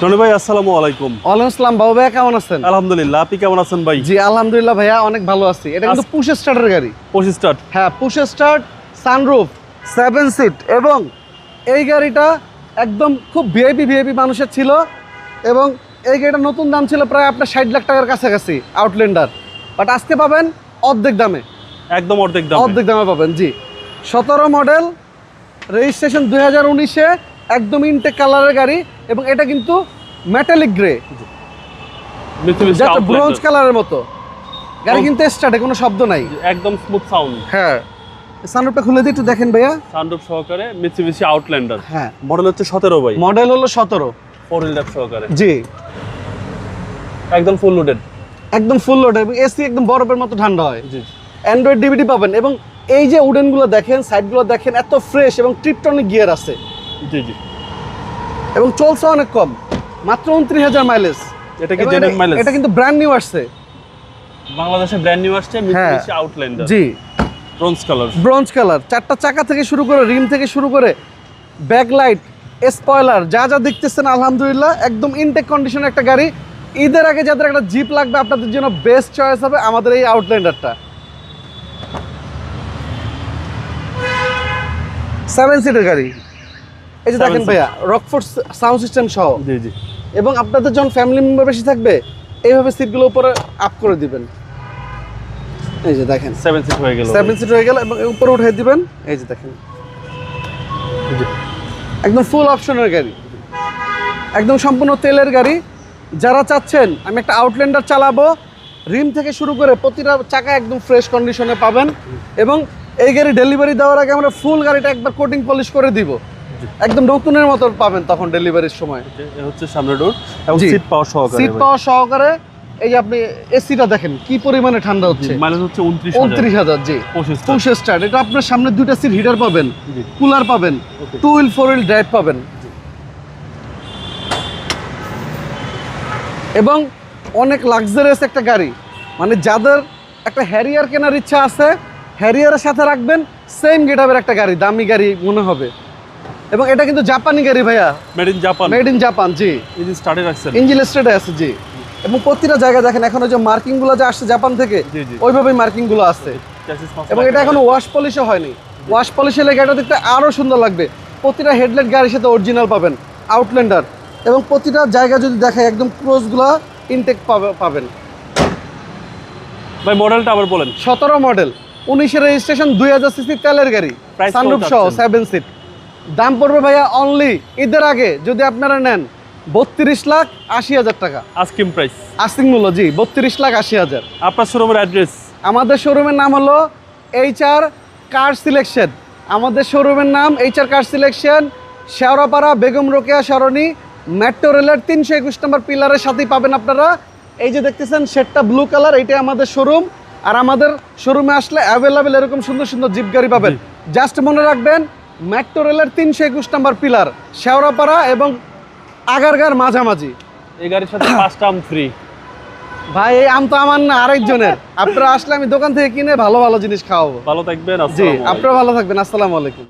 Tony ভাই আসসালামু আলাইকুম। ওয়ালাইকুম আসসালাম। বাবু ভাইয়া কেমন আছেন? আলহামদুলিল্লাহ, আপনি কেমন আছেন ভাই? জি আলহামদুলিল্লাহ ভাইয়া অনেক ভালো আছি। এটা কিন্তু পুশ স্টার্টের গাড়ি। Push start? হ্যাঁ, পুশ স্টার্ট, সানরুফ, 7 সিট এবং এই গাড়িটা একদম খুব ভিআইপি মানুষের ছিল এবং এই গাড়িটার নতুন দাম ছিল প্রায় আপনার 60 লাখ টাকার কাছাকাছি আউটল্যান্ডার, বাট আজকে পাবেন অর্ধেক দামে। একদম অর্ধেক দামে পাবেন। জি 17 মডেল, রেজিস্ট্রেশন 2019-এ, একদম ইনটেক কালারের গাড়ি এবং এটা কিন্তু মেটালিক গ্রে, যেটা ব্রোঞ্জ কালারের মতো গাড়ি, কিন্তু স্টার্টে কোনো শব্দ নাই, একদম স্মুথ সাউন্ড। হ্যাঁ, সানরুফটা খুলে দিই একটু দেখেন ভাইয়া। সানরুফ সহকারে মিৎসুবিশি আউটল্যান্ডার। হ্যাঁ, মডেল হচ্ছে 17 ভাই। মডেল হলো 17, 4 হুইল ড্রাইভ সহকারে। জি একদম ফুল লোডেড। একদম ফুল লোড এবং এসি একদম বরফের মতো ঠান্ডা হয়। জি, অ্যান্ড্রয়েড ডিভিডি পাবেন এবং এই যে উডেনগুলো দেখেন, সাইডগুলো দেখেন, এত ফ্রেশ এবং ট্রিপটনিক গিয়ার আছে। জি জি। এবং চলছে অনেক কম, মাত্র 29,000 মাইলেজ। এটা কি জেনুইন মাইলেজ? এটা কিন্তু ব্র্যান্ড নিউ আসছে, বাংলাদেশে ব্র্যান্ড নিউ আসছে মিৎসুবিশি আউটল্যান্ডার। জি ব্রোঞ্জ কালার। চারটা চাকা থেকে শুরু করে, রিম থেকে শুরু করে, ব্যাকলাইট, স্পয়লার, যা যা দেখতেছেন আলহামদুলিল্লাহ একদম ইনটেক কন্ডিশনের একটা গাড়ি। ঈদের আগে যাদের একটা জিপ লাগবে আপনাদের জন্য বেস্ট চয়েস হবে আমাদের এই আউটল্যান্ডারটা। 7 সিটের গাড়ি। এই যে দেখেন ভাইয়া, রকফোর্ড সাউন্ড সিস্টেম সহ। জি জি। এবং আপনাদের যখন ফ্যামিলি মেম্বার বেশি থাকবে এইভাবে সিটগুলো উপরে আপ করে দিবেন। এই যে দেখেন 7 সিট হয়ে গেল। 7 সিট হয়ে গেল এবং উপরে উঠিয়ে দিবেন। এই যে দেখেন একদম ফুল অপশনের গাড়ি, একদম সম্পূর্ণ তেলের গাড়ি। যারা চাচ্ছেন আমি একটা আউটল্যান্ডার চালাবো, রিম থেকে শুরু করে প্রতিটা চাকা একদম ফ্রেশ কন্ডিশনে পাবেন। এবং এই গাড়ি ডেলিভারি দেওয়ার আগে আমরা ফুল গাড়িটা একবার কোটিং পলিশ করে দিব, একদম নতুনের মতো পাবেন তখন ডেলিভারির সময়। এটা হচ্ছে সামনের ডোর এবং সিট পাওয়ার সহকারে। সিট পাওয়ার সহকারে। এই যে আপনি এসিটা দেখেন কি পরিমাণে ঠান্ডা হচ্ছে। মাইলেজ হচ্ছে 29,000। জি পুশ স্টার্ট। এটা আপনার সামনে দুইটা সিট হিটার পাবেন, কুলার পাবেন, 2 হুইল 4 হুইল ড্রাইভ পাবেন এবং অনেক লাক্সারিয়াস একটা গাড়ি। মানে যাদের একটা হ্যারিয়ার কেনার ইচ্ছা আছে, হ্যারিয়ারের সাথে রাখবেন, সেম গেটআপের একটা গাড়ি, দামি গাড়ি মনে হবে। এবং এটা কিন্তু জাপানি গাড়ি ভাইয়া, মেড ইন জাপান। জি ইঞ্জিন স্টার্টে রাখছেন? ইঞ্জিন স্টার্টে আছে। জি এবং প্রতিটা জায়গা দেখেন এখন ওই যে মার্কিং গুলো যে আসছে জাপান থেকে, ওইভাবেই মার্কিং গুলো আসছে। এবং এটা এখনো ওয়াশ পলিশও হয়নি। ওয়াশ পলিশ হলে গাড়িটা দেখতে আরো সুন্দর লাগবে। প্রতিটা হেডলাইট গাড়ির সাথে অরিজিনাল পাবেন আউটল্যান্ডার এবং প্রতিটা জায়গা যদি দেখায় একদম ক্লোজগুলো ইনটেক পাবেন। ভাই মডেলটা আবার বলেন। 17 মডেল, 19-এর রেজিস্ট্রেশন, 2000 সিসি তেলের গাড়ি, সানরুফ সহ 7 সিট। দাম পড়বে ভাইয়া অনলি ঈদের আগে যদি আপনারা নেন 32,80,000 টাকা আস্কিং প্রাইস, আস্কিং মূল্য। জি 32,80,000। আপনার শোরুমের অ্যাড্রেস? আমাদের শোরুমের নাম হলো HR কার সিলেকশন। আমাদের শোরুমের নাম HR car selection, Shewrapara Begum Rokeya Sarani, metro রেলের 321 নম্বর পিলারের সাথেই পাবেন আপনারা। এই যে দেখতেছেন শেডটা ব্লু কালার, এইটাই আমাদের শোরুম। আর আমাদের শোরুমে আসলে অ্যাভেলেবেল এরকম সুন্দর সুন্দর জিপ গাড়ি পাবেন। জাস্ট মনে রাখবেন মেট্রো রেলের 321 নম্বর পিলার, শেওড়াপাড়া এবং আগারগাঁর মাঝামাঝি। এই গাড়ির সাথে 5টা আম ফ্রি। ভাই এই আম তো আমার না, আরেকজনের। আপনারা আসলে আমি দোকান থেকে কিনে ভালো ভালো জিনিস খাওয়াবো। ভালো থাকবেন। জি আপনারা ভালো থাকবেন। আসসালামু আলাইকুম।